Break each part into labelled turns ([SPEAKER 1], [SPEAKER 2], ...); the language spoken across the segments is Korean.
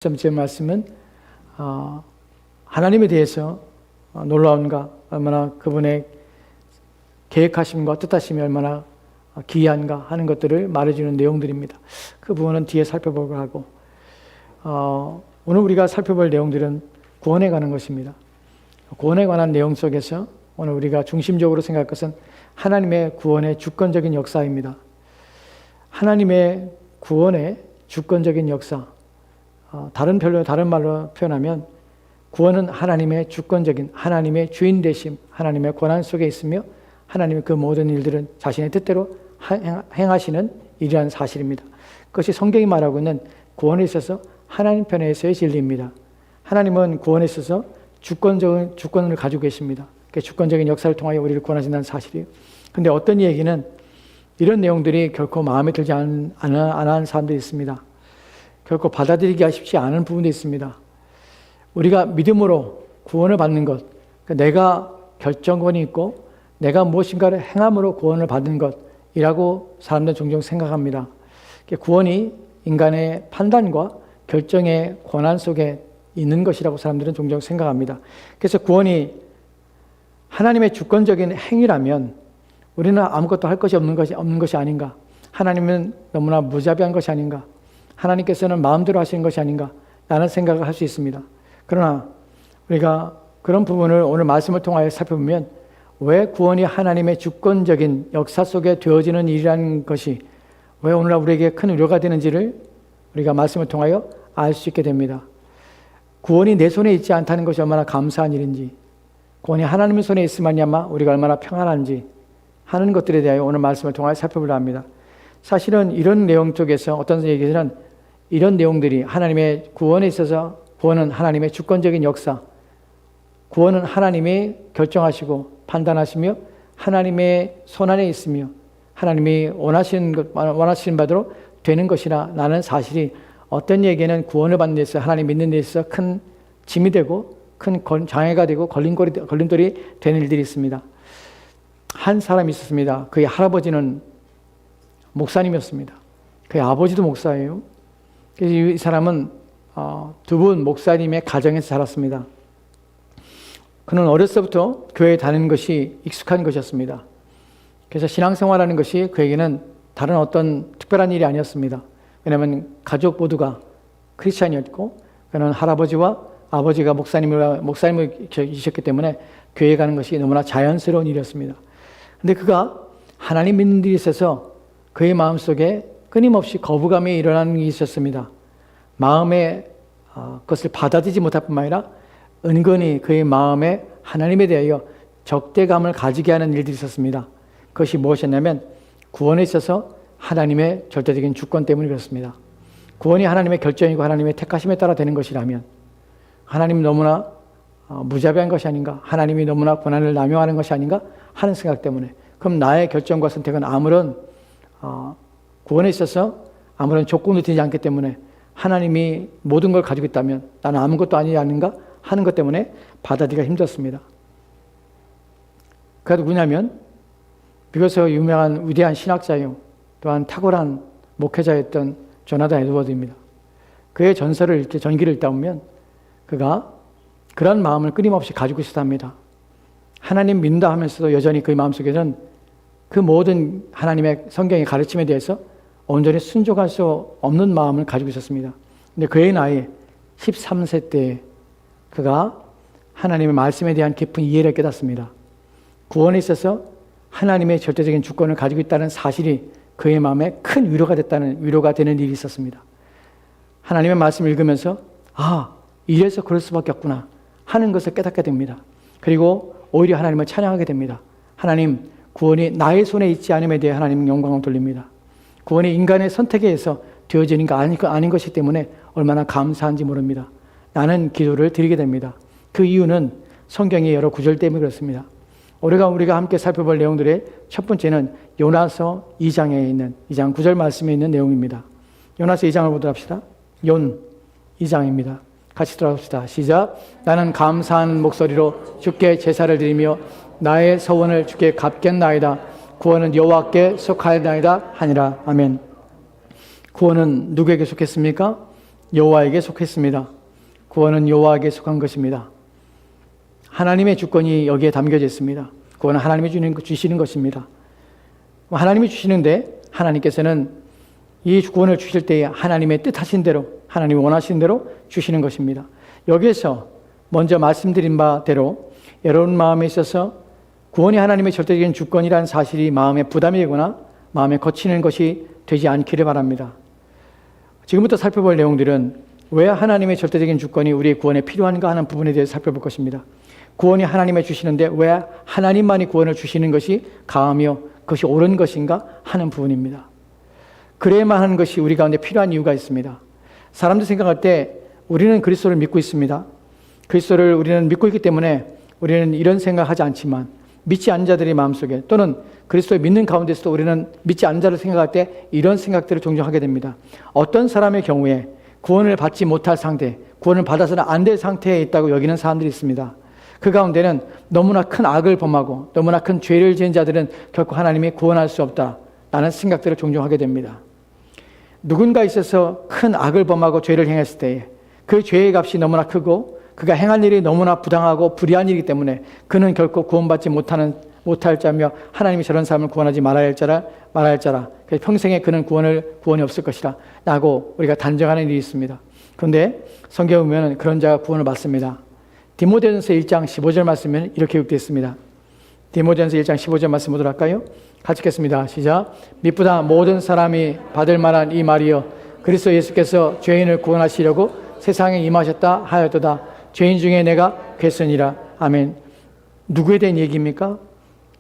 [SPEAKER 1] 첫 번째 말씀은 하나님에 대해서 놀라운가, 얼마나 그분의 계획하심과 뜻하심이 얼마나 기이한가 하는 것들을 말해주는 내용들입니다. 그 부분은 뒤에 살펴보고 하고, 오늘 우리가 살펴볼 내용들은 구원에 관한 것입니다. 구원에 관한 내용 속에서 오늘 우리가 중심적으로 생각할 것은 하나님의 구원의 주권적인 역사입니다. 하나님의 구원의 주권적인 역사, 다른 말로 표현하면 구원은 하나님의 주권적인, 하나님의 주인 되심, 하나님의 권한 속에 있으며 하나님의 그 모든 일들은 자신의 뜻대로 행하시는 일이라는 사실입니다. 그것이 성경이 말하고 있는 구원에 있어서 하나님 편에서의 진리입니다. 하나님은 구원에 있어서 주권을 가지고 계십니다. 주권적인 역사를 통하여 우리를 구원하신다는 사실이에요. 그런데 어떤 얘기는 이런 내용들이 결코 마음에 들지 않은 사람들이 있습니다. 결코 받아들이기 쉽지 않은 부분도 있습니다. 우리가 믿음으로 구원을 받는 것, 내가 결정권이 있고 내가 무엇인가를 행함으로 구원을 받는 것이라고 사람들은 종종 생각합니다. 구원이 인간의 판단과 결정의 권한 속에 있는 것이라고 사람들은 종종 생각합니다. 그래서 구원이 하나님의 주권적인 행위라면 우리는 아무것도 할 것이 없는 것이 아닌가? 하나님은 너무나 무자비한 것이 아닌가? 하나님께서는 마음대로 하시는 것이 아닌가? 라는 생각을 할 수 있습니다. 그러나 우리가 그런 부분을 오늘 말씀을 통하여 살펴보면 왜 구원이 하나님의 주권적인 역사 속에 되어지는 일이라는 것이 왜 오늘날 우리에게 큰 위로가 되는지를 우리가 말씀을 통하여 알 수 있게 됩니다. 구원이 내 손에 있지 않다는 것이 얼마나 감사한 일인지, 구원이 하나님의 손에 있으면야마 우리가 얼마나 평안한지 하는 것들에 대하여 오늘 말씀을 통하여 살펴보려 합니다. 사실은 이런 내용 쪽에서 어떤 얘기는 이런 내용들이 하나님의 구원에 있어서 구원은 하나님의 주권적인 역사, 구원은 하나님이 결정하시고 판단하시며 하나님의 손안에 있으며 하나님이 원하시는 바대로 되는 것이라 라는 사실이 어떤 얘기는 구원을 받는 데 있어서 하나님 믿는 데 있어서 큰 짐이 되고 큰 장애가 되고 걸림돌이 되는 일들이 있습니다. 한 사람이 있었습니다. 그의 할아버지는 목사님이었습니다. 그의 아버지도 목사예요. 그래서 이 사람은 두 분 목사님의 가정에서 자랐습니다. 그는 어렸을 때부터 교회에 다니는 것이 익숙한 것이었습니다. 그래서 신앙생활하는 것이 그에게는 다른 어떤 특별한 일이 아니었습니다. 왜냐하면 가족 모두가 크리스찬이었고 그는 할아버지와 아버지가 목사님이셨기 때문에 교회에 가는 것이 너무나 자연스러운 일이었습니다. 그런데 그가 하나님 믿는 일에 있어서 그의 마음속에 끊임없이 거부감이 일어나는 게 있었습니다. 마음에 그것을 받아들이지 못할 뿐만 아니라 은근히 그의 마음에 하나님에 대하여 적대감을 가지게 하는 일들이 있었습니다. 그것이 무엇이었냐면 구원에 있어서 하나님의 절대적인 주권 때문에 그렇습니다. 구원이 하나님의 결정이고 하나님의 택하심에 따라 되는 것이라면 하나님이 너무나 무자비한 것이 아닌가, 하나님이 너무나 권한을 남용하는 것이 아닌가 하는 생각 때문에, 그럼 나의 결정과 선택은 아무런 구원에 있어서 아무런 조건도 되지 않기 때문에 하나님이 모든 걸 가지고 있다면 나는 아무것도 아니지 않는가 하는 것 때문에 받아들이기가 힘들었습니다. 그가 누구냐면 미국에서 유명한 위대한 신학자요 또한 탁월한 목회자였던 조나단 에드워드입니다. 그의 전기를 읽다 보면 그가 그런 마음을 끊임없이 가지고 있었답니다. 하나님 믿는다 하면서도 여전히 그의 마음속에는 그 모든 하나님의 성경의 가르침에 대해서 온전히 순종할 수 없는 마음을 가지고 있었습니다. 근데 그의 나이 13세 때 그가 하나님의 말씀에 대한 깊은 이해를 깨닫습니다. 구원에 있어서 하나님의 절대적인 주권을 가지고 있다는 사실이 그의 마음에 큰 위로가 되는 일이 있었습니다. 하나님의 말씀을 읽으면서 이래서 그럴 수밖에 없구나 하는 것을 깨닫게 됩니다. 그리고 오히려 하나님을 찬양하게 됩니다. 하나님, 구원이 나의 손에 있지 않음에 대해 하나님 영광을 돌립니다. 구원이 인간의 선택에 의해서 되어지는 게 아닌 것이기 때문에 얼마나 감사한지 모릅니다. 나는 기도를 드리게 됩니다. 그 이유는 성경의 여러 구절 때문에 그렇습니다. 우리가 함께 살펴볼 내용들의 첫 번째는 요나서 2장에 있는 2장 9절 말씀에 있는 내용입니다. 요나서 2장을 보도록 합시다. 2장입니다. 같이 들어봅시다. 시작. 나는 감사한 목소리로 주께 제사를 드리며 나의 서원을 주께 갚겠나이다. 구원은 여호와께 속하였나이다 하니라. 아멘. 구원은 누구에게 속했습니까? 여호와에게 속했습니다. 구원은 여호와에게 속한 것입니다. 하나님의 주권이 여기에 담겨져 있습니다. 구원은 하나님이 주시는 것입니다. 하나님이 주시는데 하나님께서는 이 구원을 주실 때에 하나님의 뜻하신 대로, 하나님이 원하시는 대로 주시는 것입니다. 여기에서 먼저 말씀드린 바대로 여러분 마음에 있어서 구원이 하나님의 절대적인 주권이라는 사실이 마음에 부담이 되거나 마음에 거치는 것이 되지 않기를 바랍니다. 지금부터 살펴볼 내용들은 왜 하나님의 절대적인 주권이 우리의 구원에 필요한가 하는 부분에 대해서 살펴볼 것입니다. 구원이 하나님의 주시는데 왜 하나님만이 구원을 주시는 것이 가하며 그것이 옳은 것인가 하는 부분입니다. 그래야만 하는 것이 우리 가운데 필요한 이유가 있습니다. 사람들 생각할 때 우리는 그리스도를 믿고 있습니다. 그리스도를 우리는 믿고 있기 때문에 우리는 이런 생각하지 않지만 믿지 않는 자들의 마음속에 또는 그리스도를 믿는 가운데서도 우리는 믿지 않는 자를 생각할 때 이런 생각들을 종종 하게 됩니다. 어떤 사람의 경우에 구원을 받지 못할 상태, 구원을 받아서는 안 될 상태에 있다고 여기는 사람들이 있습니다. 그 가운데는 너무나 큰 악을 범하고 너무나 큰 죄를 지은 자들은 결코 하나님이 구원할 수 없다라는 생각들을 종종 하게 됩니다. 누군가 있어서 큰 악을 범하고 죄를 행했을 때에 그 죄의 값이 너무나 크고 그가 행한 일이 너무나 부당하고 불의한 일이기 때문에 그는 결코 구원받지 못할 자며 하나님이 저런 사람을 구원하지 말아야 할 자라. 그래서 평생에 그는 구원이 없을 것이라 라고 우리가 단정하는 일이 있습니다. 그런데 성경에 보면 그런 자가 구원을 받습니다. 디모데전서 1장 15절 말씀은 이렇게 기록되어 있습니다. 디모데전서 1장 15절 말씀 보도록 할까요? 같이 읽겠습니다. 시작. 미쁘다 모든 사람이 받을 만한 이 말이여 그리스도 예수께서 죄인을 구원하시려고 세상에 임하셨다 하였도다. 죄인 중에 내가 괴선이라. 아멘. 누구에 대한 얘기입니까?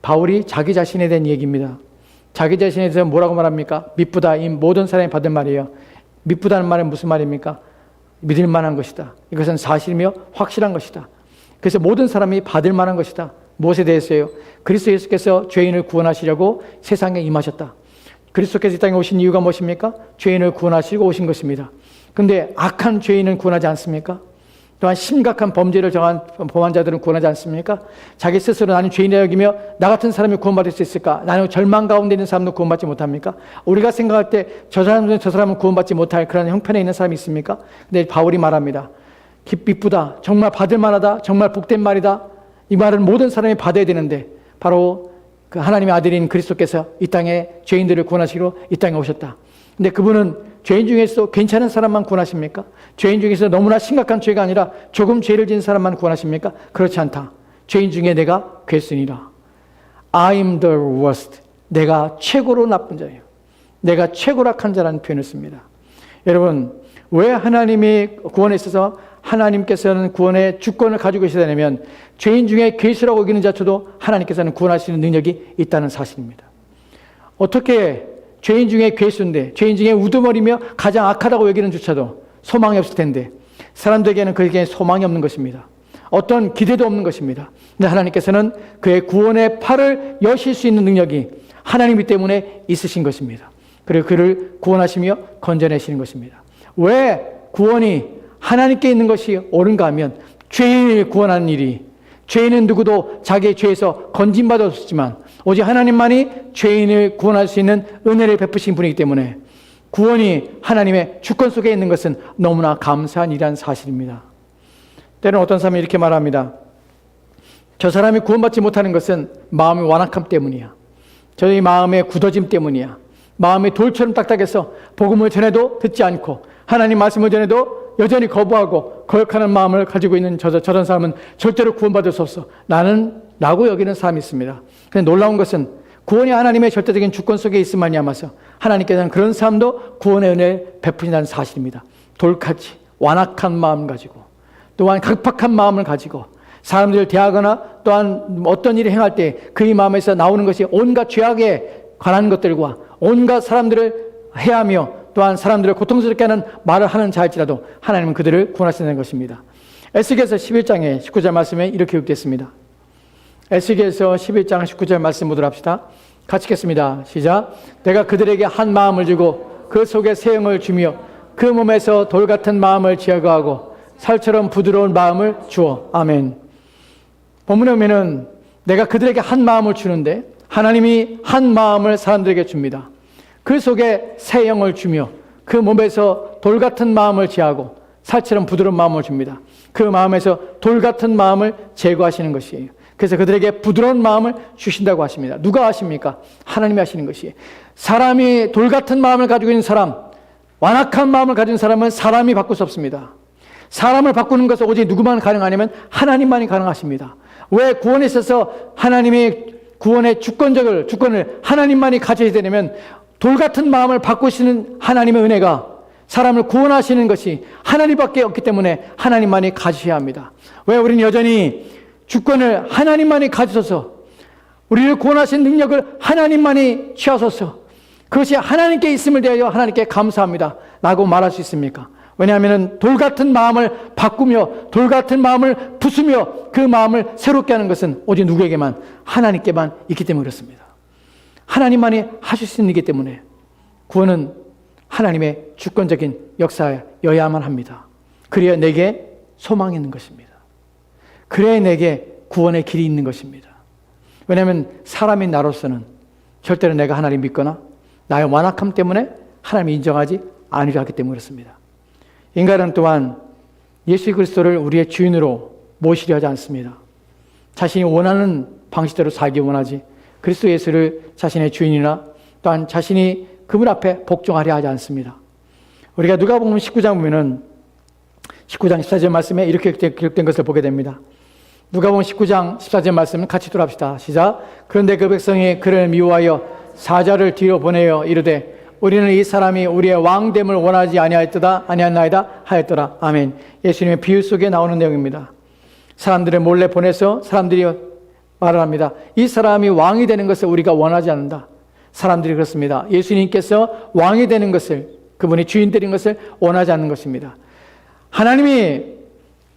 [SPEAKER 1] 바울이 자기 자신에 대한 얘기입니다. 자기 자신에 대해서 뭐라고 말합니까? 미쁘다 이 모든 사람이 받을 말이에요. 미쁘다는 말은 무슨 말입니까? 믿을 만한 것이다. 이것은 사실이며 확실한 것이다. 그래서 모든 사람이 받을 만한 것이다. 무엇에 대해서요? 그리스도 예수께서 죄인을 구원하시려고 세상에 임하셨다. 그리스도께서 이 땅에 오신 이유가 무엇입니까? 죄인을 구원하시고 오신 것입니다. 그런데 악한 죄인은 구원하지 않습니까? 또한 심각한 범죄를 범한 자들은 구원하지 않습니까? 자기 스스로 나는 죄인이라 여기며 나 같은 사람이 구원받을 수 있을까? 나는 절망 가운데 있는 사람도 구원받지 못합니까? 우리가 생각할 때 저 사람은 구원받지 못할 그런 형편에 있는 사람이 있습니까? 근데 바울이 말합니다. 기쁘다. 정말 받을 만하다. 정말 복된 말이다. 이 말은 모든 사람이 받아야 되는데 바로 그 하나님의 아들인 그리스도께서 이 땅에 죄인들을 구원하시러 이 땅에 오셨다. 근데 그분은 죄인 중에서 괜찮은 사람만 구원하십니까? 죄인 중에서 너무나 심각한 죄가 아니라 조금 죄를 지은 사람만 구원하십니까? 그렇지 않다. 죄인 중에 내가 괴순이라. I'm the worst. 내가 최고로 나쁜 자예요. 내가 최고로 악한 자라는 표현을 씁니다. 여러분, 왜 하나님이 구원에 있어서 하나님께서는 구원의 주권을 가지고 계시다면 죄인 중에 괴수라고 여기는 자초도 하나님께서는 구원하시는 능력이 있다는 사실입니다. 어떻게 죄인 중에 괴수인데 죄인 중에 우두머리며 가장 악하다고 여기는 조차도 소망이 없을 텐데 사람들에게는 그에게 소망이 없는 것입니다. 어떤 기대도 없는 것입니다. 근데 하나님께서는 그의 구원의 팔을 여실 수 있는 능력이 하나님이 때문에 있으신 것입니다. 그리고 그를 구원하시며 건져내시는 것입니다. 왜 구원이 하나님께 있는 것이 옳은가 하면 죄인을 구원하는 일이 죄인은 누구도 자기의 죄에서 건진받을 수 없지만 오직 하나님만이 죄인을 구원할 수 있는 은혜를 베푸신 분이기 때문에 구원이 하나님의 주권 속에 있는 것은 너무나 감사한 일이라는 사실입니다. 때로는 어떤 사람이 이렇게 말합니다. 저 사람이 구원받지 못하는 것은 마음의 완악함 때문이야. 저희 마음의 굳어짐 때문이야. 마음이 돌처럼 딱딱해서 복음을 전해도 듣지 않고 하나님 말씀을 전해도 여전히 거부하고 거역하는 마음을 가지고 있는 저런 사람은 절대로 구원받을 수 없어. 나는 라고 여기는 사람이 있습니다. 그런데 놀라운 것은 구원이 하나님의 절대적인 주권 속에 있음 말미암아서 하나님께서는 그런 사람도 구원의 은혜를 베푸신다는 사실입니다. 돌같이 완악한 마음 가지고 또한 각박한 마음을 가지고 사람들을 대하거나 또한 어떤 일을 행할 때 그의 마음에서 나오는 것이 온갖 죄악에 관한 것들과 온갖 사람들을 해하며 또한 사람들을 고통스럽게 하는 말을 하는 자일지라도 하나님은 그들을 구원하시는 것입니다. 에스겔서 11장의 19절 말씀에 이렇게 기록됐습니다. 에스겔서 11장 19절 말씀 보도록 합시다. 같이 읽겠습니다. 시작. 내가 그들에게 한 마음을 주고 그 속에 새 영을 주며 그 몸에서 돌 같은 마음을 제거하고 살처럼 부드러운 마음을 주어. 아멘. 본문에 보면은 내가 그들에게 한 마음을 주는데 하나님이 한 마음을 사람들에게 줍니다. 그 속에 새 영을 주며 그 몸에서 돌 같은 마음을 제하고 살처럼 부드러운 마음을 줍니다. 그 마음에서 돌 같은 마음을 제거하시는 것이에요. 그래서 그들에게 부드러운 마음을 주신다고 하십니다. 누가 하십니까? 하나님이 하시는 것이에요. 사람이 돌 같은 마음을 가지고 있는 사람, 완악한 마음을 가진 사람은 사람이 바꿀 수 없습니다. 사람을 바꾸는 것은 오직 누구만 가능하냐면 하나님만이 가능하십니다. 왜 구원에 있어서 하나님이 구원의 주권을 하나님만이 가져야 되냐면 돌 같은 마음을 바꾸시는 하나님의 은혜가 사람을 구원하시는 것이 하나님밖에 없기 때문에 하나님만이 가지셔야 합니다. 왜 우리는 여전히 주권을 하나님만이 가지셔서 우리를 구원하신 능력을 하나님만이 취하소서 그것이 하나님께 있음을 대하여 하나님께 감사합니다 라고 말할 수 있습니까? 왜냐하면 돌 같은 마음을 바꾸며 돌 같은 마음을 부수며 그 마음을 새롭게 하는 것은 오직 누구에게만 하나님께만 있기 때문에 그렇습니다. 하나님만이 하실 수 있기 때문에 구원은 하나님의 주권적인 역사여야만 합니다. 그래야 내게 소망이 있는 것입니다. 그래야 내게 구원의 길이 있는 것입니다. 왜냐하면 사람인 나로서는 절대로 내가 하나님 믿거나 나의 완악함 때문에 하나님이 인정하지 아니려 하기 때문에 그렇습니다. 인간은 또한 예수 그리스도를 우리의 주인으로 모시려 하지 않습니다. 자신이 원하는 방식대로 살기 원하지 그리스도 예수를 자신의 주인이나 또한 자신이 그분 앞에 복종하려 하지 않습니다. 우리가 누가복음 19장 보면은 19장 14절 말씀에 이렇게 기록된 것을 보게 됩니다. 누가복음 19장 14절 말씀 같이 돌아봅시다. 시작. 그런데 그 백성이 그를 미워하여 사자를 뒤로 보내어 이르되 우리는 이 사람이 우리의 왕됨을 원하지 아니하였나이다 하였더라. 아멘. 예수님의 비유 속에 나오는 내용입니다. 사람들을 몰래 보내서 사람들이 말을 합니다. 이 사람이 왕이 되는 것을 우리가 원하지 않는다. 사람들이 그렇습니다. 예수님께서 왕이 되는 것을 그분이 주인 되는 것을 원하지 않는 것입니다. 하나님이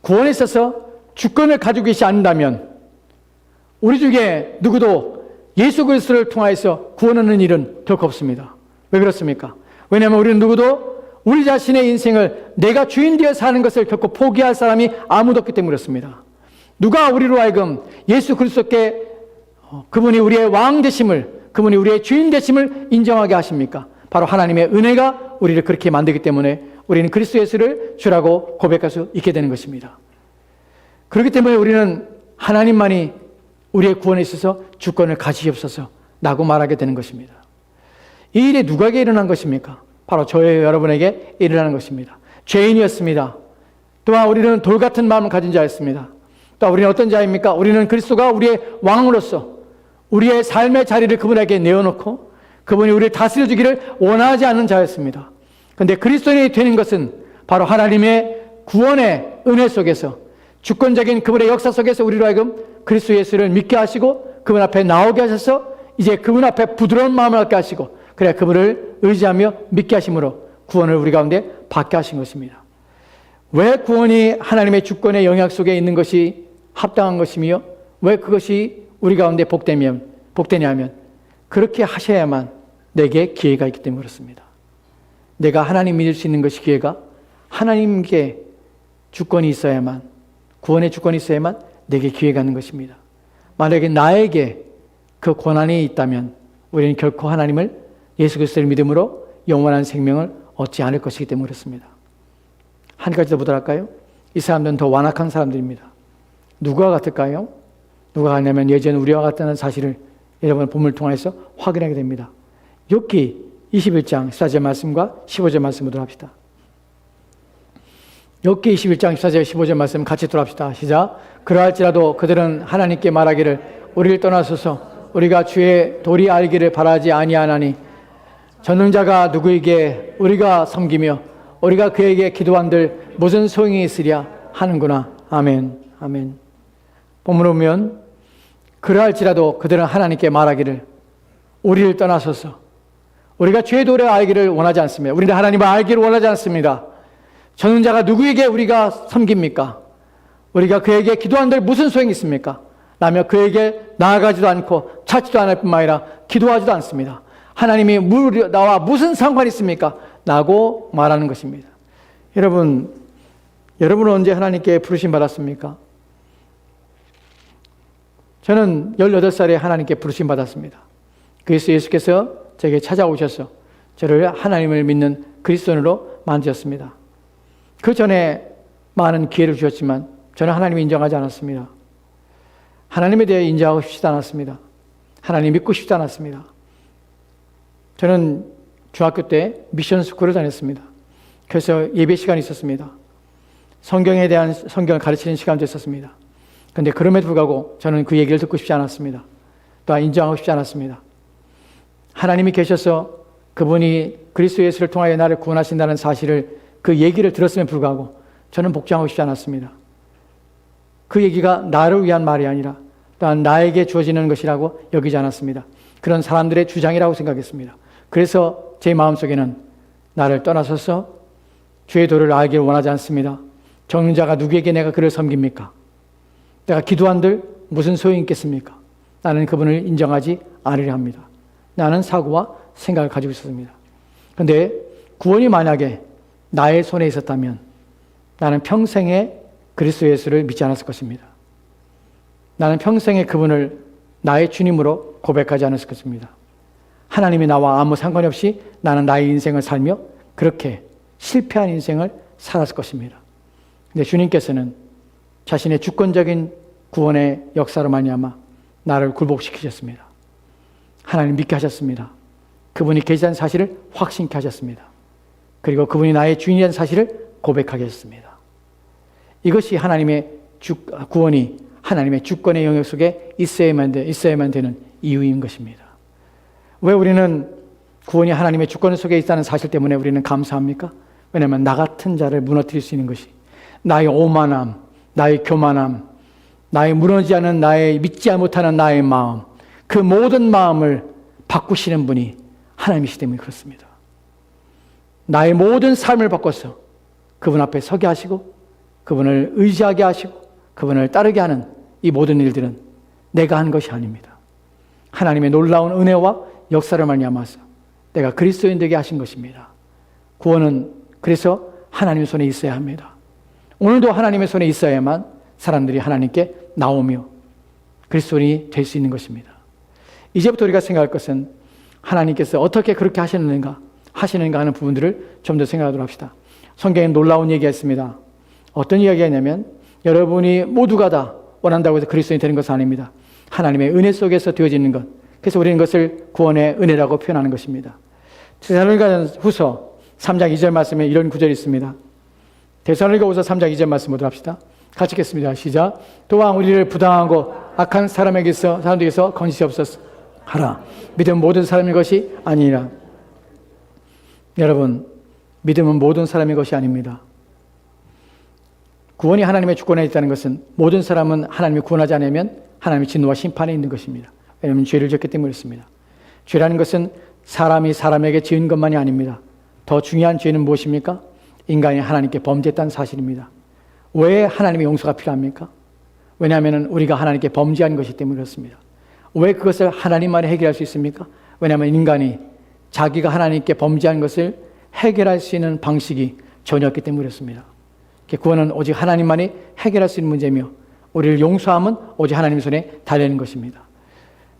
[SPEAKER 1] 구원에 있어서 주권을 가지고 계시지 않는다면 우리 중에 누구도 예수 그리스도를 통하여서 구원하는 일은 결코 없습니다. 왜 그렇습니까? 왜냐하면 우리는 누구도 우리 자신의 인생을 내가 주인 되어 사는 것을 결코 포기할 사람이 아무도 없기 때문에 그렇습니다. 누가 우리로 하여금 예수 그리스도께 그분이 우리의 왕 되심을 그분이 우리의 주인 되심을 인정하게 하십니까? 바로 하나님의 은혜가 우리를 그렇게 만들기 때문에 우리는 그리스도 예수를 주라고 고백할 수 있게 되는 것입니다. 그렇기 때문에 우리는 하나님만이 우리의 구원에 있어서 주권을 가지시옵소서 라고 말하게 되는 것입니다. 이 일이 누구에게 일어난 것입니까? 바로 저의 여러분에게 일어나는 것입니다. 죄인이었습니다. 또한 우리는 돌 같은 마음을 가진 자였습니다. 또 우리는 어떤 자입니까? 우리는 그리스도가 우리의 왕으로서 우리의 삶의 자리를 그분에게 내어놓고 그분이 우리를 다스려주기를 원하지 않는 자였습니다. 그런데 그리스도인이 되는 것은 바로 하나님의 구원의 은혜 속에서 주권적인 그분의 역사 속에서 우리로 하여금 그리스도 예수를 믿게 하시고 그분 앞에 나오게 하셔서 이제 그분 앞에 부드러운 마음을 갖게 하시고 그래 그분을 의지하며 믿게 하심으로 구원을 우리 가운데 받게 하신 것입니다. 왜 구원이 하나님의 주권의 영향 속에 있는 것이 합당한 것이며 왜 그것이 우리 가운데 복되냐면 그렇게 하셔야만 내게 기회가 있기 때문에 그렇습니다. 내가 하나님 믿을 수 있는 것이 기회가 하나님께 주권이 있어야만 구원의 주권이 있어야만 내게 기회가 있는 것입니다. 만약에 나에게 그 권한이 있다면 우리는 결코 하나님을 예수 그리스도를 믿음으로 영원한 생명을 얻지 않을 것이기 때문에 그렇습니다. 한 가지 더 보도록 할까요? 이 사람들은 더 완악한 사람들입니다. 누구와 같을까요? 누가 같냐면 예전 우리와 같다는 사실을 여러분 본문을 통해서 확인하게 됩니다. 욥기 21장 14절 말씀과 15절 말씀 보도록 합시다. 욥기 21장 14절 15절 말씀 같이 돌아봅시다. 시작. 그러할지라도 그들은 하나님께 말하기를 우리를 떠나소서 우리가 주의 도리 알기를 바라지 아니하나니 전능자가 누구에게 우리가 섬기며 우리가 그에게 기도한들 무슨 소용이 있으랴 하는구나. 아멘. 아멘. 본문을 보면 그러할지라도 그들은 하나님께 말하기를 우리를 떠나소서 우리가 주의 도리를 알기를 원하지 않습니다. 우리는 하나님을 알기를 원하지 않습니다. 전능자가 누구에게 우리가 섬깁니까? 우리가 그에게 기도한들 무슨 소용이 있습니까? 라며 그에게 나아가지도 않고 찾지도 않을 뿐만 아니라 기도하지도 않습니다. 하나님이 나와 무슨 상관이 있습니까? 라고 말하는 것입니다. 여러분은 언제 하나님께 부르심 받았습니까? 저는 18살에 하나님께 부르심 받았습니다. 그래서 예수께서 저에게 찾아오셔서 저를 하나님을 믿는 그리스도인으로 만드셨습니다. 그 전에 많은 기회를 주셨지만 저는 하나님을 인정하지 않았습니다. 하나님에 대해 인정하고 싶지 않았습니다. 하나님 믿고 싶지 않았습니다. 저는 중학교 때 미션 스쿨을 다녔습니다. 그래서 예배 시간이 있었습니다. 성경에 대한 성경을 가르치는 시간도 있었습니다. 그런데 그럼에도 불구하고 저는 그 얘기를 듣고 싶지 않았습니다. 또한 인정하고 싶지 않았습니다. 하나님이 계셔서 그분이 그리스도 예수를 통하여 나를 구원하신다는 사실을, 그 얘기를 들었음에 불구하고 저는 복종하고 싶지 않았습니다. 그 얘기가 나를 위한 말이 아니라 또한 나에게 주어지는 것이라고 여기지 않았습니다. 그런 사람들의 주장이라고 생각했습니다. 그래서 제 마음속에는 나를 떠나서서 주의 도를 알기를 원하지 않습니다. 정자가 누구에게 내가 그를 섬깁니까? 내가 기도한들 무슨 소용이 있겠습니까? 나는 그분을 인정하지 않으려 합니다. 나는 사고와 생각을 가지고 있었습니다. 그런데 구원이 만약에 나의 손에 있었다면 나는 평생에 그리스도 예수를 믿지 않았을 것입니다. 나는 평생에 그분을 나의 주님으로 고백하지 않았을 것입니다. 하나님이 나와 아무 상관이 없이 나는 나의 인생을 살며 그렇게 실패한 인생을 살았을 것입니다. 근데 주님께서는 자신의 주권적인 구원의 역사로 말미암아 나를 굴복시키셨습니다. 하나님 믿게 하셨습니다. 그분이 계시다는 사실을 확신케 하셨습니다. 그리고 그분이 나의 주인이라는 사실을 고백하게 하셨습니다. 이것이 하나님의 구원이 하나님의 주권의 영역 속에 있어야만 되는 이유인 것입니다. 왜 우리는 구원이 하나님의 주권 속에 있다는 사실 때문에 우리는 감사합니까? 왜냐하면 나 같은 자를 무너뜨릴 수 있는 것이, 나의 오만함, 나의 교만함, 나의 무너지지 않은 나의 믿지 못하는 나의 마음, 그 모든 마음을 바꾸시는 분이 하나님이시기 때문에 그렇습니다. 나의 모든 삶을 바꿔서 그분 앞에 서게 하시고 그분을 의지하게 하시고 그분을 따르게 하는 이 모든 일들은 내가 한 것이 아닙니다. 하나님의 놀라운 은혜와 역사를 말미암아서 내가 그리스도인 되게 하신 것입니다. 구원은 그래서 하나님의 손에 있어야 합니다. 오늘도 하나님의 손에 있어야만 사람들이 하나님께 나오며 그리스도인이 될 수 있는 것입니다. 이제부터 우리가 생각할 것은 하나님께서 어떻게 그렇게 하시는가 하는 부분들을 좀 더 생각하도록 합시다. 성경에 놀라운 얘기가 있습니다. 어떤 이야기가 있냐면 여러분이 모두가 다 원한다고 해서 그리스도인이 되는 것은 아닙니다. 하나님의 은혜 속에서 되어지는 것. 그래서 우리는 그것을 구원의 은혜라고 표현하는 것입니다. 데살로니가후서 3장 2절 말씀에 이런 구절이 있습니다. 데살로니가후서 3장 2절 말씀 보도록 합시다. 같이 읽겠습니다. 시작. 또한 우리를 부당하고 악한 사람들에게서 건지시옵소서 하라. 믿음은 모든 사람의 것이 아니라. 여러분, 믿음은 모든 사람의 것이 아닙니다. 구원이 하나님의 주권에 있다는 것은 모든 사람은 하나님이 구원하지 않으면 하나님의 진노와 심판에 있는 것입니다. 왜냐하면 죄를 졌기 때문에 그렇습니다. 죄라는 것은 사람이 사람에게 지은 것만이 아닙니다. 더 중요한 죄는 무엇입니까? 인간이 하나님께 범죄했다는 사실입니다. 왜 하나님의 용서가 필요합니까? 왜냐하면 우리가 하나님께 범죄한 것이기 때문에 그렇습니다. 왜 그것을 하나님만이 해결할 수 있습니까? 왜냐하면 인간이 자기가 하나님께 범죄한 것을 해결할 수 있는 방식이 전혀 없기 때문에 그렇습니다. 구원은 오직 하나님만이 해결할 수 있는 문제며 우리를 용서함은 오직 하나님 손에 달려있는 것입니다.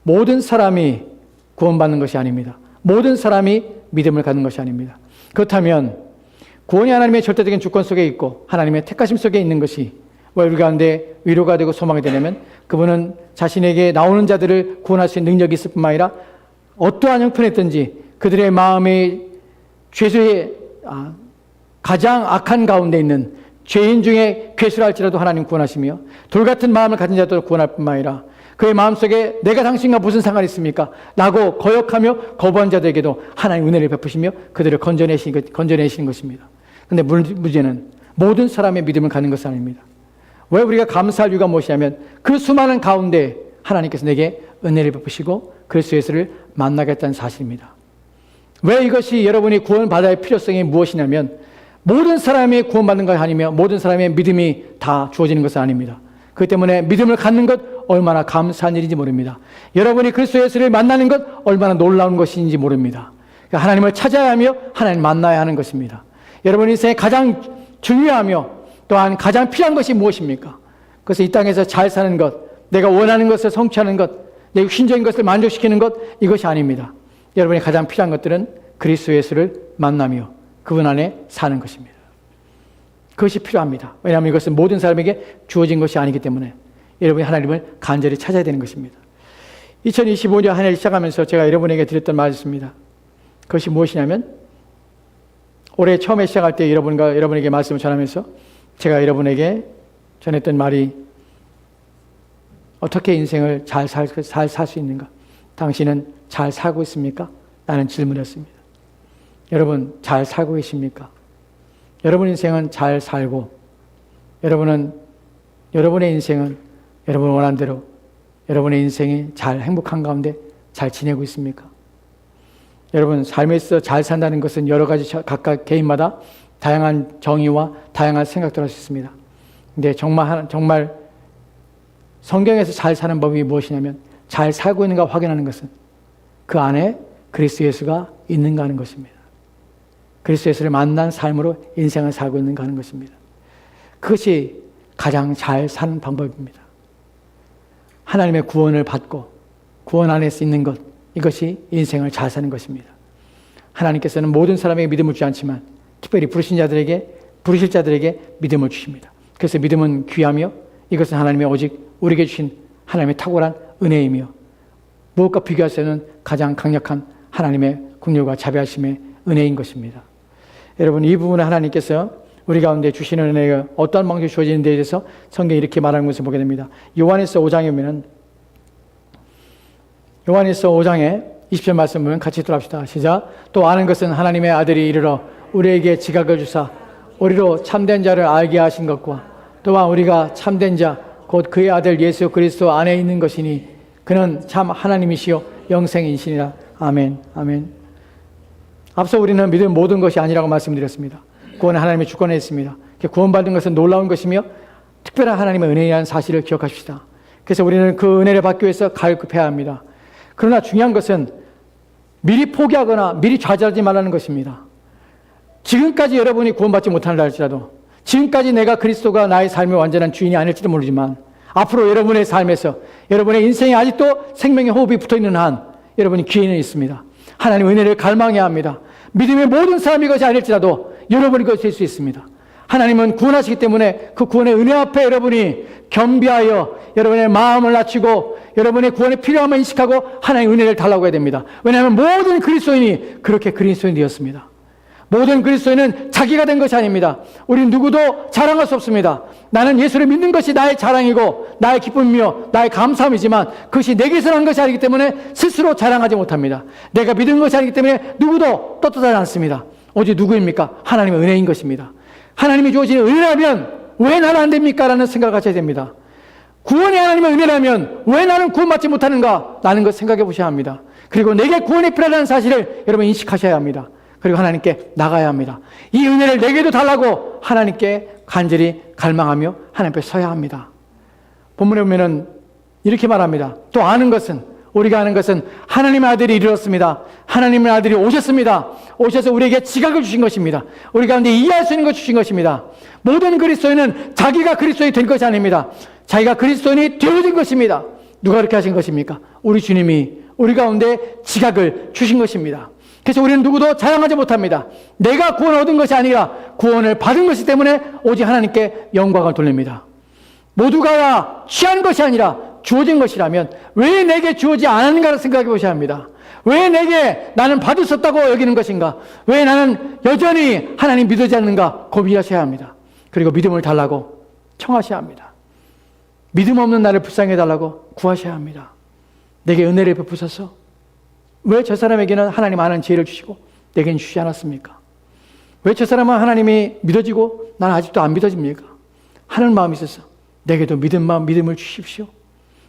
[SPEAKER 1] 모든 사람이 구원받는 것이 아닙니다. 모든 사람이 믿음을 갖는 것이 아닙니다. 그렇다면 구원이 하나님의 절대적인 주권 속에 있고 하나님의 택하심 속에 있는 것이 왜 우리 가운데 위로가 되고 소망이 되냐면 그분은 자신에게 나오는 자들을 구원할 수 있는 능력이 있을 뿐만 아니라 어떠한 형편이든지 그들의 마음의 죄수의 가장 악한 가운데 있는 죄인 중에 괴수랄지라도 하나님 구원하시며 돌같은 마음을 가진 자도 구원할 뿐만 아니라 그의 마음속에 내가 당신과 무슨 상관이 있습니까? 라고 거역하며 거부한 자들에게도 하나님 은혜를 베푸시며 그들을 건져내시는 것입니다. 그런데 문제는 모든 사람의 믿음을 갖는 것은 아닙니다. 왜 우리가 감사할 이유가 무엇이냐면 그 수많은 가운데 하나님께서 내게 은혜를 베푸시고 그리스도 예수를 만나겠다는 사실입니다. 왜 이것이 여러분이 구원받아야 할 필요성이 무엇이냐면 모든 사람이 구원받는 것이 아니며 모든 사람의 믿음이 다 주어지는 것은 아닙니다. 그렇기 때문에 믿음을 갖는 것 얼마나 감사한 일인지 모릅니다. 여러분이 그리스도 예수를 만나는 것 얼마나 놀라운 것인지 모릅니다. 그러니까 하나님을 찾아야 하며 하나님 만나야 하는 것입니다. 여러분 인생에 가장 중요하며 또한 가장 필요한 것이 무엇입니까? 그래서 이 땅에서 잘 사는 것, 내가 원하는 것을 성취하는 것, 내 신적인 것을 만족시키는 것, 이것이 아닙니다. 여러분이 가장 필요한 것들은 그리스도 예수를 만나며 그분 안에 사는 것입니다. 그것이 필요합니다. 왜냐하면 이것은 모든 사람에게 주어진 것이 아니기 때문에 여러분이 하나님을 간절히 찾아야 되는 것입니다. 2025년 한 해를 시작하면서 제가 여러분에게 드렸던 말이 있습니다. 그것이 무엇이냐면 올해 처음에 시작할 때 여러분에게 말씀을 전하면서 제가 여러분에게 전했던 말이 어떻게 인생을 잘 살 수 있는가? 당신은 잘 살고 있습니까? 라는 질문이었습니다. 여러분 잘 살고 계십니까? 여러분 인생은 잘 살고 여러분의 인생은 여러분 원하는 대로 여러분의 인생이 잘 행복한 가운데 잘 지내고 있습니까? 여러분 삶에서 잘 산다는 것은 여러 가지 각각 개인마다 다양한 정의와 다양한 생각들을 할 수 있습니다. 근데 정말 성경에서 잘 사는 법이 무엇이냐면 잘 살고 있는가 확인하는 것은 그 안에 그리스도 예수가 있는가 하는 것입니다. 그리스도 예수를 만난 삶으로 인생을 살고 있는가 하는 것입니다. 그것이 가장 잘 사는 방법입니다. 하나님의 구원을 받고 구원 안에서 있는 것, 이것이 인생을 잘 사는 것입니다. 하나님께서는 모든 사람에게 믿음을 주지 않지만 특별히 부르실 자들에게 믿음을 주십니다. 그래서 믿음은 귀하며 이것은 하나님의 오직 우리에게 주신 하나님의 탁월한 은혜이며 무엇과 비교할 수 없는 가장 강력한 하나님의 긍휼과 자비하심의 은혜인 것입니다. 여러분 이 부분을 하나님께서 우리 가운데 주시는 은혜가 어떠한 방식으로 주어지는 데에 대해서 성경이 이렇게 말하는 것을 보게 됩니다. 요한일서 5장에 보면 요한일서 5장에 20절 말씀 보면 같이 들어갑시다. 시작. 또 아는 것은 하나님의 아들이 이르러 우리에게 지각을 주사 우리로 참된 자를 알게 하신 것과 또한 우리가 참된 자 곧 그의 아들 예수 그리스도 안에 있는 것이니 그는 참 하나님이시요 영생이시니라. 아멘. 아멘. 앞서 우리는 믿음 모든 것이 아니라고 말씀드렸습니다. 구원은 하나님의 주권에 있습니다. 구원받은 것은 놀라운 것이며 특별한 하나님의 은혜라는 사실을 기억하십시다. 그래서 우리는 그 은혜를 받기 위해서 갈급해야 합니다. 그러나 중요한 것은 미리 포기하거나 미리 좌절하지 말라는 것입니다. 지금까지 여러분이 구원받지 못한다 할지라도 지금까지 내가 그리스도가 나의 삶의 완전한 주인이 아닐지도 모르지만 앞으로 여러분의 삶에서 여러분의 인생에 아직도 생명의 호흡이 붙어있는 한 여러분이 기회는 있습니다. 하나님의 은혜를 갈망해야 합니다. 믿음의 모든 사람이 것이 아닐지라도 여러분이 그것이 될 수 있습니다. 하나님은 구원하시기 때문에 그 구원의 은혜 앞에 여러분이 겸비하여 여러분의 마음을 낮추고 여러분의 구원의 필요함을 인식하고 하나님의 은혜를 달라고 해야 됩니다. 왜냐하면 모든 그리스도인이 그렇게 그리스도인이 되었습니다. 모든 그리스도인은 자기가 된 것이 아닙니다. 우리는 누구도 자랑할 수 없습니다. 나는 예수를 믿는 것이 나의 자랑이고 나의 기쁨이며 나의 감사함이지만 그것이 내게서 난 것이 아니기 때문에 스스로 자랑하지 못합니다. 내가 믿은 것이 아니기 때문에 누구도 떳떳하지 않습니다. 오직 누구입니까? 하나님의 은혜인 것입니다. 하나님이 주어진 은혜라면 왜 나는 안 됩니까? 라는 생각을 가져야 됩니다. 구원이 하나님의 은혜라면 왜 나는 구원받지 못하는가? 라는 것 생각해 보셔야 합니다. 그리고 내게 구원이 필요하다는 사실을 여러분 인식하셔야 합니다. 그리고 하나님께 나가야 합니다. 이 은혜를 내게도 달라고 하나님께 간절히 갈망하며 하나님 앞에 서야 합니다. 본문에 보면은 이렇게 말합니다. 또 아는 것은 우리가 아는 것은 하나님의 아들이 이르렀습니다. 하나님의 아들이 오셨습니다. 오셔서 우리에게 지각을 주신 것입니다. 우리 가운데 이해할 수 있는 것 주신 것입니다. 모든 그리스도인은 자기가 그리스도인이 된 것이 아닙니다. 자기가 그리스도인이 되어진 것입니다. 누가 그렇게 하신 것입니까? 우리 주님이 우리 가운데 지각을 주신 것입니다. 그래서 우리는 누구도 자랑하지 못합니다. 내가 구원을 얻은 것이 아니라 구원을 받은 것이기 때문에 오직 하나님께 영광을 돌립니다. 모두가 취한 것이 아니라 주어진 것이라면 왜 내게 주어지지 않았는가를 생각해 보셔야 합니다. 왜 내게 나는 받을 수 없다고 여기는 것인가? 왜 나는 여전히 하나님 믿어지지 않는가? 고민하셔야 합니다. 그리고 믿음을 달라고 청하셔야 합니다. 믿음 없는 나를 불쌍히 해달라고 구하셔야 합니다. 내게 은혜를 베푸셔서 왜 저 사람에게는 하나님 아는 지혜를 주시고 내게는 주시지 않았습니까? 왜 저 사람은 하나님이 믿어지고 나는 아직도 안 믿어집니까? 하는 마음이 있어서 내게도 믿음을 주십시오.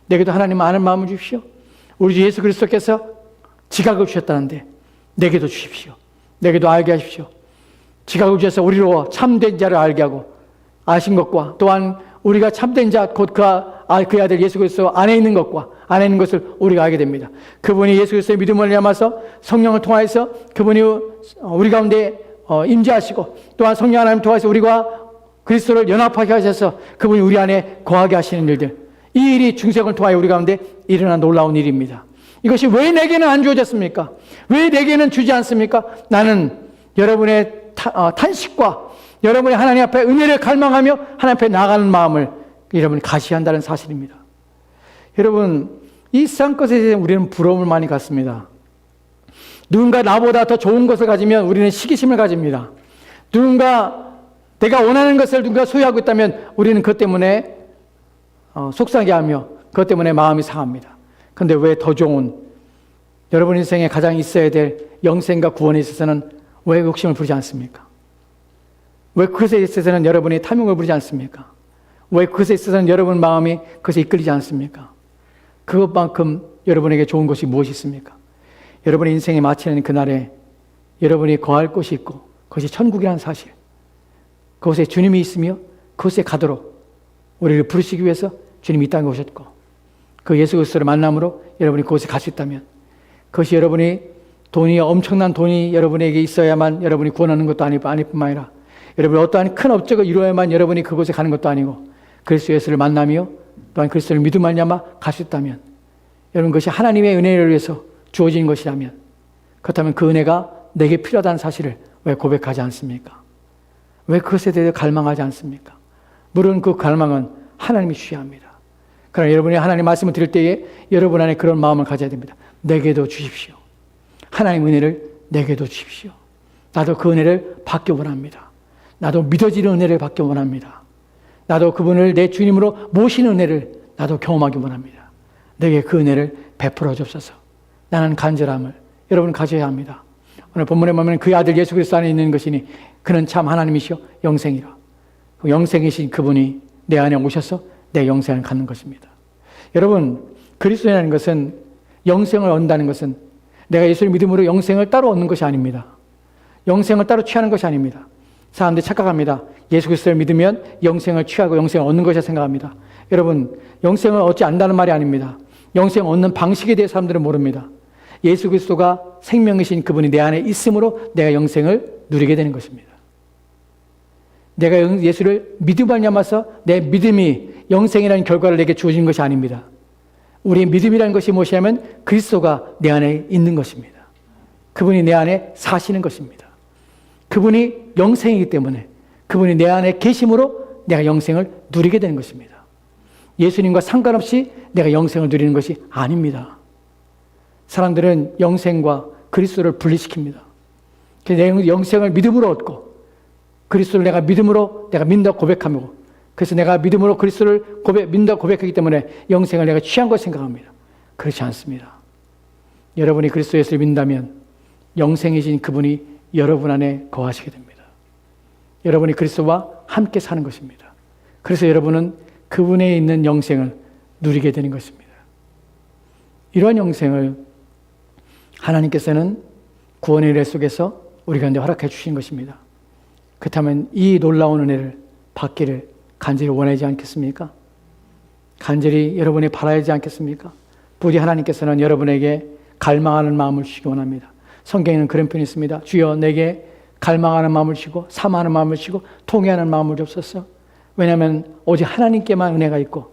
[SPEAKER 1] 내게도 하나님 아는 마음을 주십시오. 우리 주 예수 그리스도께서 지각을 주셨다는데 내게도 주십시오. 내게도 알게 하십시오. 지각을 주셔서 우리로 참된 자를 알게 하고 아신 것과 또한 우리가 참된 자 곧 그의 아들 예수 그리스도 안에 있는 것과 안에 있는 것을 우리가 알게 됩니다. 그분이 예수 그리스도의 믿음을 위함아서 성령을 통하여서 그분이 우리 가운데 임재하시고 또한 성령 하나님 통하여서 우리가 그리스도를 연합하게 하셔서 그분이 우리 안에 거하게 하시는 일들, 이 일이 중생을 통하여 우리 가운데 일어난 놀라운 일입니다. 이것이 왜 내게는 안 주어졌습니까? 왜 내게는 주지 않습니까? 나는 여러분의 탄식과 여러분이 하나님 앞에 은혜를 갈망하며 하나님 앞에 나가는 마음을 여러분이 가시한다는 사실입니다. 여러분, 이 세상 것에 대해 우리는 부러움을 많이 갖습니다. 누군가 나보다 더 좋은 것을 가지면 우리는 시기심을 가집니다. 누군가 내가 원하는 것을 누군가 소유하고 있다면 우리는 그것 때문에 속상해하며 그것 때문에 마음이 상합니다. 그런데 왜 더 좋은 여러분 인생에 가장 있어야 될 영생과 구원에 있어서는 왜 욕심을 부리지 않습니까? 왜 그것에 있어서는 여러분이 탐욕을 부리지 않습니까? 왜 그것에 있어서는 여러분 마음이 그것에 이끌리지 않습니까? 그것만큼 여러분에게 좋은 것이 무엇이 있습니까? 여러분의 인생에 마치는 그날에 여러분이 거할 곳이 있고 그것이 천국이라는 사실, 그곳에 주님이 있으며 그곳에 가도록 우리를 부르시기 위해서 주님이 이 땅에 오셨고 그 예수 그리스도를 만남으로 여러분이 그곳에 갈 수 있다면 그것이 여러분이 엄청난 돈이 여러분에게 있어야만 여러분이 구원하는 것도 아닐 뿐만 아니라 여러분이 어떠한 큰 업적을 이루어야만 여러분이 그곳에 가는 것도 아니고 그리스도 예수를 만나며 또한 그리스도를 믿음 말미암아 갈 수 있다면 여러분 그것이 하나님의 은혜를 위해서 주어진 것이라면 그렇다면 그 은혜가 내게 필요하다는 사실을 왜 고백하지 않습니까? 왜 그것에 대해 갈망하지 않습니까? 물론 그 갈망은 하나님이 주셔야 합니다. 그러나 여러분이 하나님 말씀을 들을 때에 여러분 안에 그런 마음을 가져야 됩니다. 내게도 주십시오. 하나님 은혜를 내게도 주십시오. 나도 그 은혜를 받기 원합니다. 나도 믿어지는 은혜를 받기 원합니다. 나도 그분을 내 주님으로 모시는 은혜를 나도 경험하기 원합니다. 내게 그 은혜를 베풀어 주옵소서. 나는 간절함을 여러분 가져야 합니다. 오늘 본문에 보면 그의 아들 예수 그리스도 안에 있는 것이니 그는 참 하나님이시요 영생이라. 그 영생이신 그분이 내 안에 오셔서 내 영생을 갖는 것입니다. 여러분, 그리스도라는 것은 영생을 얻는다는 것은 내가 예수를 믿음으로 영생을 따로 얻는 것이 아닙니다. 영생을 따로 취하는 것이 아닙니다. 사람들이 착각합니다. 예수 그리스도를 믿으면 영생을 취하고 영생을 얻는 것이라 생각합니다. 여러분, 영생을 얻지 않는다는 말이 아닙니다. 영생을 얻는 방식에 대해 사람들은 모릅니다. 예수 그리스도가 생명이신 그분이 내 안에 있음으로 내가 영생을 누리게 되는 것입니다. 내가 예수를 믿음 말미암아서 내 믿음이 영생이라는 결과를 내게 주어진 것이 아닙니다. 우리의 믿음이라는 것이 무엇이냐면 그리스도가 내 안에 있는 것입니다. 그분이 내 안에 사시는 것입니다. 그분이 영생이기 때문에 그분이 내 안에 계심으로 내가 영생을 누리게 되는 것입니다. 예수님과 상관없이 내가 영생을 누리는 것이 아닙니다. 사람들은 영생과 그리스도를 분리시킵니다. 내 영생을 믿음으로 얻고 그리스도를 내가 믿음으로 내가 믿는다고 고백하며 그래서 내가 믿음으로 그리스도를 믿는다고 고백하기 때문에 영생을 내가 취한 것 생각합니다. 그렇지 않습니다. 여러분이 그리스도 예수를 믿는다면 영생이신 그분이 여러분 안에 거하시게 됩니다. 여러분이 그리스도와 함께 사는 것입니다. 그래서 여러분은 그분에 있는 영생을 누리게 되는 것입니다. 이러한 영생을 하나님께서는 구원의 은혜 속에서 우리 가운데 허락해 주신 것입니다. 그렇다면 이 놀라운 은혜를 받기를 간절히 원하지 않겠습니까? 간절히 여러분이 바라야 하지 않겠습니까? 부디 하나님께서는 여러분에게 갈망하는 마음을 주시기 원합니다. 성경에는 그런 표현이 있습니다. 주여 내게 갈망하는 마음을 주시고 사모하는 마음을 주시고 통회하는 마음을 주옵소서. 왜냐하면 오직 하나님께만 은혜가 있고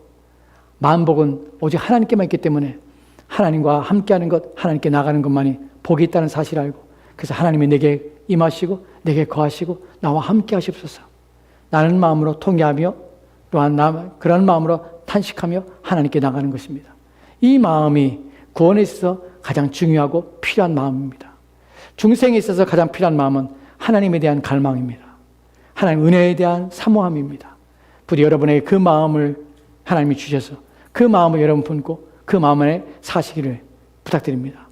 [SPEAKER 1] 만복은 오직 하나님께만 있기 때문에 하나님과 함께하는 것, 하나님께 나가는 것만이 복이 있다는 사실을 알고 그래서 하나님이 내게 임하시고 내게 거하시고 나와 함께 하시옵소서. 나는 마음으로 통회하며 또한 그런 마음으로 탄식하며 하나님께 나가는 것입니다. 이 마음이 구원에 있어서 가장 중요하고 필요한 마음입니다. 중생에 있어서 가장 필요한 마음은 하나님에 대한 갈망입니다. 하나님 은혜에 대한 사모함입니다. 부디 여러분에게 그 마음을 하나님이 주셔서 그 마음을 여러분 품고 그 마음 안에 사시기를 부탁드립니다.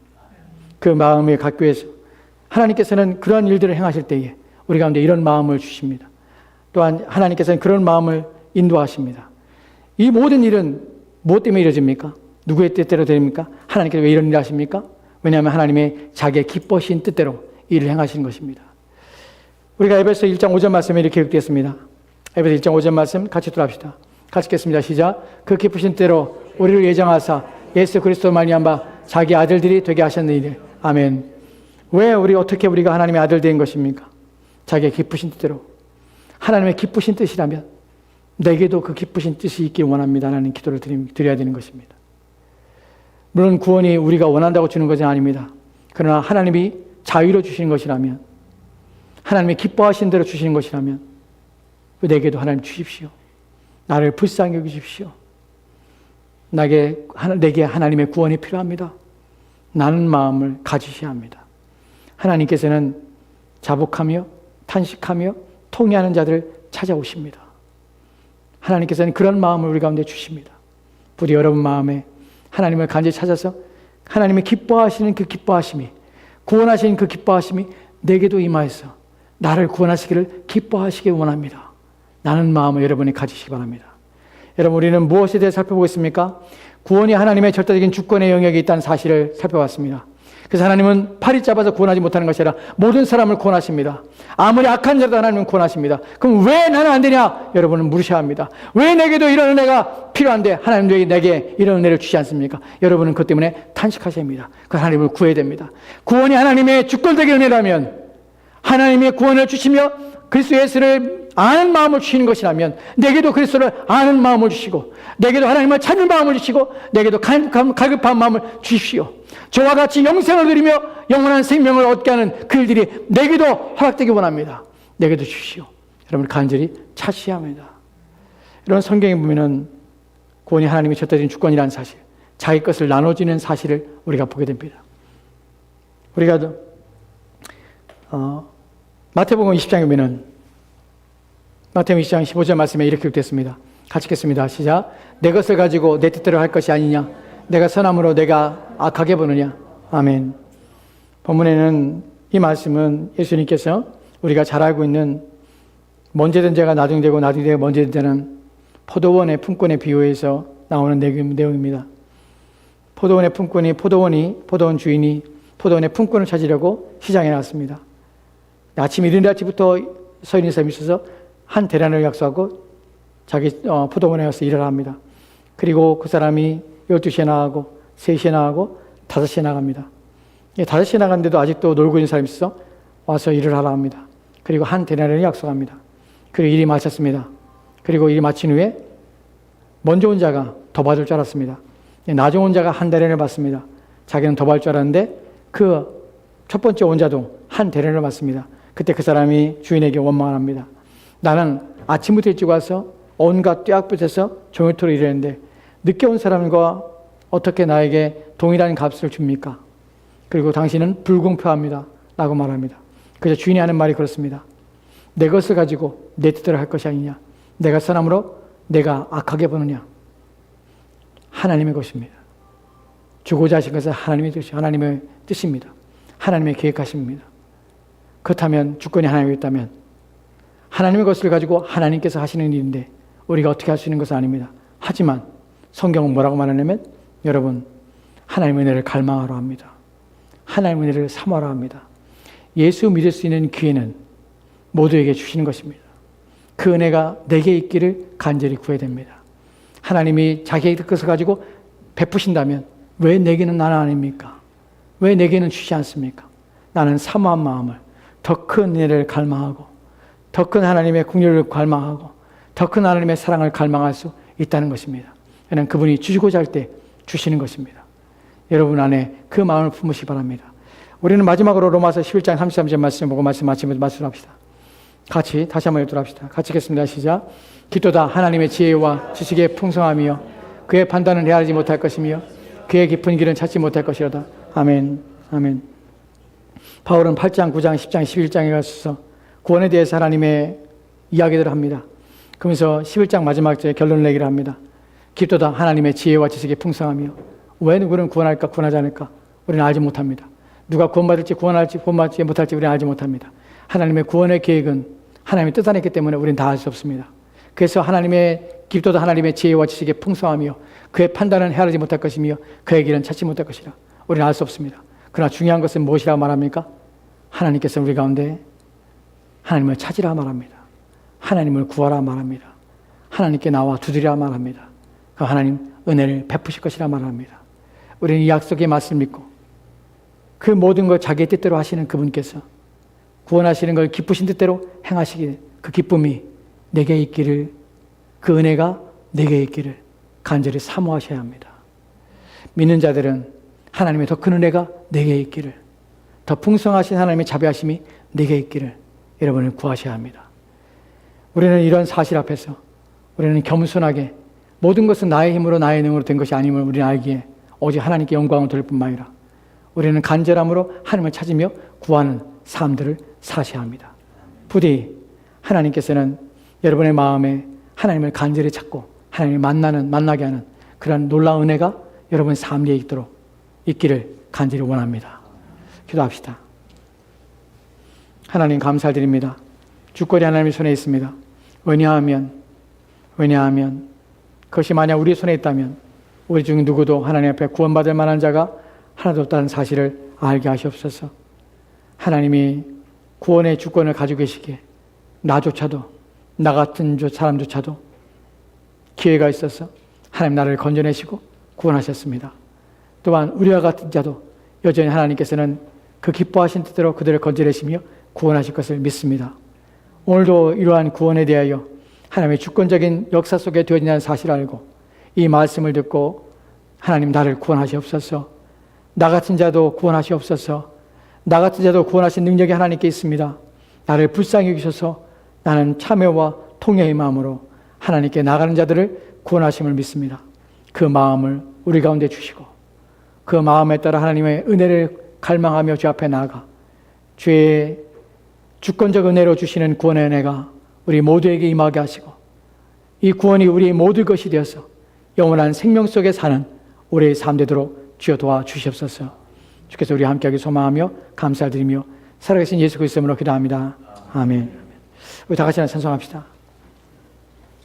[SPEAKER 1] 그 마음을 갖기 위해서 하나님께서는 그러한 일들을 행하실 때에 우리 가운데 이런 마음을 주십니다. 또한 하나님께서는 그런 마음을 인도하십니다. 이 모든 일은 무엇 때문에 이루어집니까? 누구의 뜻대로 됩니까? 하나님께서 왜 이런 일을 하십니까? 왜냐하면 하나님의 자기의 기뻐하신 뜻대로 일을 행하시는 것입니다. 우리가 에베소 1장 5절 말씀에 이렇게 기록되었습니다. 에베소 1장 5절 말씀 같이 들어갑시다. 같이 읽겠습니다. 시작. 그 기쁘신 뜻대로 우리를 예정하사 예수 그리스도 말미암아 자기 아들들이 되게 하셨느니라. 아멘. 왜 어떻게 우리가 하나님의 아들 된 것입니까? 자기의 기쁘신 뜻대로. 하나님의 기쁘신 뜻이라면 내게도 그 기쁘신 뜻이 있길 원합니다. 라는 기도를 드려야 되는 것입니다. 물론 구원이 우리가 원한다고 주는 것은 아닙니다. 그러나 하나님이 자유로 주시는 것이라면 하나님의 기뻐하신 대로 주시는 것이라면 내게도 하나님 주십시오. 나를 불쌍히 여기십시오. 내게 하나님의 구원이 필요합니다. 나는 마음을 가지셔야 합니다. 하나님께서는 자복하며 탄식하며 통회하는 자들을 찾아오십니다. 하나님께서는 그런 마음을 우리 가운데 주십니다. 부디 여러분 마음에 하나님을 간절히 찾아서 하나님의 기뻐하시는 그 기뻐하심이, 구원하시는 그 기뻐하심이 내게도 임하여서 나를 구원하시기를 기뻐하시기 원합니다. 나는 마음을 여러분이 가지시기 바랍니다. 여러분, 우리는 무엇에 대해 살펴보겠습니까? 구원이 하나님의 절대적인 주권의 영역에 있다는 사실을 살펴봤습니다. 그래서 하나님은 팔이 짧아서 구원하지 못하는 것이 아니라 모든 사람을 구원하십니다. 아무리 악한 자도 하나님은 구원하십니다. 그럼 왜 나는 안 되냐? 여러분은 물으셔야 합니다. 왜 내게도 이런 은혜가 필요한데 하나님도 내게 이런 은혜를 주지 않습니까? 여러분은 그것 때문에 탄식하셔야 합니다. 그 하나님을 구해야 됩니다. 구원이 하나님의 주권적인 은혜라면, 하나님의 구원을 주시며 그리스도 예수를 아는 마음을 주시는 것이라면 내게도 그리스도를 아는 마음을 주시고, 내게도 하나님을 찾는 마음을 주시고, 내게도 갈급한 마음을 주십시오. 저와 같이 영생을 누리며 영원한 생명을 얻게 하는 그 일들이 내게도 허락되기 원합니다. 내게도 주시오. 여러분 간절히 찾으셔야 합니다. 이런 성경에 보면은 구원이 하나님의 절대적인 주권이라는 사실, 자기 것을 나눠주는 사실을 우리가 보게 됩니다. 우리가 마태복음 20장에 보면은 마태복음 20장 15절 말씀에 이렇게 기록됐습니다. 같이 읽겠습니다. 시작. 내 것을 가지고 내 뜻대로 할 것이 아니냐? 내가 선함으로 내가 악하게 보느냐? 아멘. 본문에는 이 말씀은 예수님께서 우리가 잘 알고 있는 먼저 된 자가 나중되고 나중된 자가 먼저 된 자는 포도원의 품꾼의 비유에서 나오는 내용입니다. 포도원의 품꾼이 포도원 주인이 포도원의 품꾼을 찾으려고 시장에 나왔습니다. 아침 이른 아침부터 서 있는 사람이 있어서 한 대란을 약속하고 자기 포도원에 가서 일을 합니다. 그리고 그 사람이 12시에 나가고 3시에 나가고 5시에 나갑니다. 5시에 나갔는데도 아직도 놀고 있는 사람이 있어서 와서 일을 하라 합니다. 그리고 한 대란을 약속합니다. 그리고 일이 마쳤습니다. 그리고 일이 마친 후에 먼저 온 자가 더 받을 줄 알았습니다. 나중 온 자가 한 대란을 받습니다. 자기는 더 받을 줄 알았는데 그 첫 번째 온 자도 한 대란을 받습니다. 그때 그 사람이 주인에게 원망을 합니다. 나는 아침부터 일찍 와서 온갖 뙤약볕에서 종일토록 일했는데 늦게 온 사람과 어떻게 나에게 동일한 값을 줍니까? 그리고 당신은 불공평합니다. 라고 말합니다. 그래서 주인이 하는 말이 그렇습니다. 내 것을 가지고 내 뜻대로 할 것이 아니냐? 내가 선함으로 내가 악하게 보느냐? 하나님의 것입니다. 주고자 하신 것은 하나님의 뜻입니다. 하나님의 계획하십니다. 그렇다면 주권이 하나님에 있다면 하나님의 것을 가지고 하나님께서 하시는 일인데 우리가 어떻게 할 수 있는 것은 아닙니다. 하지만 성경은 뭐라고 말하냐면 여러분 하나님의 은혜를 갈망하러 합니다. 하나님의 은혜를 사모하러 합니다. 예수 믿을 수 있는 기회는 모두에게 주시는 것입니다. 그 은혜가 내게 있기를 간절히 구해야 됩니다. 하나님이 자기의 것을 가지고 베푸신다면 왜 내게는 나는 아닙니까? 왜 내게는 주지 않습니까? 나는 사모한 마음을 더 큰 은혜를 갈망하고 더 큰 하나님의 긍휼을 갈망하고 더 큰 하나님의 사랑을 갈망할 수 있다는 것입니다. 왜냐하면 그분이 주시고자 할 때 주시는 것입니다. 여러분 안에 그 마음을 품으시기 바랍니다. 우리는 마지막으로 로마서 11장 33절 말씀 보고 마치면서 말씀합시다. 같이 다시 한번 읽도록 합시다. 같이 읽겠습니다. 시작. 기도다 하나님의 지혜와 지식의 풍성함이요 그의 판단은 헤아리지 못할 것이며 그의 깊은 길은 찾지 못할 것이로다. 아멘. 아멘. 바울은 8장, 9장, 10장, 11장에 가서 구원에 대해서 하나님의 이야기들을 합니다. 그러면서 11장 마지막 절에 결론을 내기를 합니다. 기도다 하나님의 지혜와 지식의 풍성함이요 왜 누구는 구원할까 구원하지 않을까 우리는 알지 못합니다. 누가 구원받을지 구원할지 구원받지 못할지 우리는 알지 못합니다. 하나님의 구원의 계획은 하나님의 뜻 안에 있기 때문에 우리는 다 알 수 없습니다. 그래서 하나님의 기도도 하나님의 지혜와 지식의 풍성함이요 그의 판단은 헤아리지 못할 것이며 그의 길은 찾지 못할 것이라 우리는 알 수 없습니다. 그러나 중요한 것은 무엇이라고 말합니까? 하나님께서 우리 가운데 하나님을 찾으라 말합니다. 하나님을 구하라 말합니다. 하나님께 나와 두드리라 말합니다. 그 하나님 은혜를 베푸실 것이라 말합니다. 우리는 이 약속의 말씀을 믿고 그 모든 걸 자기의 뜻대로 하시는 그분께서 구원하시는 걸 기쁘신 뜻대로 행하시길 그 기쁨이 내게 있기를 그 은혜가 내게 있기를 간절히 사모하셔야 합니다. 믿는 자들은 하나님의 더 큰 은혜가 내게 있기를 더 풍성하신 하나님의 자비하심이 내게 있기를 여러분을 구하셔야 합니다. 우리는 이런 사실 앞에서 우리는 겸손하게 모든 것은 나의 힘으로 나의 능으로 된 것이 아님을 우리는 알기에 오직 하나님께 영광을 돌릴 뿐만 아니라 우리는 간절함으로 하나님을 찾으며 구하는 삶들을 사셔야 합니다. 부디 하나님께서는 여러분의 마음에 하나님을 간절히 찾고 하나님을 만나게 하는 그런 놀라운 은혜가 여러분 삶에 있기를 간절히 원합니다. 기도합시다. 하나님 감사드립니다. 주권이 하나님의 손에 있습니다. 왜냐하면 그것이 만약 우리 손에 있다면 우리 중 누구도 하나님 앞에 구원받을 만한 자가 하나도 없다는 사실을 알게 하시옵소서. 하나님이 구원의 주권을 가지고 계시기에 나조차도, 나 같은 사람조차도 기회가 있어서 하나님 나를 건져내시고 구원하셨습니다. 또한 우리와 같은 자도 여전히 하나님께서는 그 기뻐하신 뜻대로 그들을 건져내시며 구원하실 것을 믿습니다. 오늘도 이러한 구원에 대하여 하나님의 주권적인 역사 속에 되어진다는 사실을 알고 이 말씀을 듣고 하나님 나를 구원하시옵소서. 나 같은 자도 구원하시옵소서. 나 같은 자도 구원하신 능력이 하나님께 있습니다. 나를 불쌍히 여기셔서 나는 참회와 통회의 마음으로 하나님께 나가는 자들을 구원하심을 믿습니다. 그 마음을 우리 가운데 주시고 그 마음에 따라 하나님의 은혜를 갈망하며 주 앞에 나아가 주의 주권적 은혜로 주시는 구원의 은혜가 우리 모두에게 임하게 하시고 이 구원이 우리 모두 것이 되어서 영원한 생명 속에 사는 우리의 삶 되도록 주여 도와주시옵소서. 주께서 우리와 함께하기 소망하며 감사드리며 살아계신 예수 그리스도 이름으로 기도합니다. 아멘. 우리 다 같이 찬송합시다.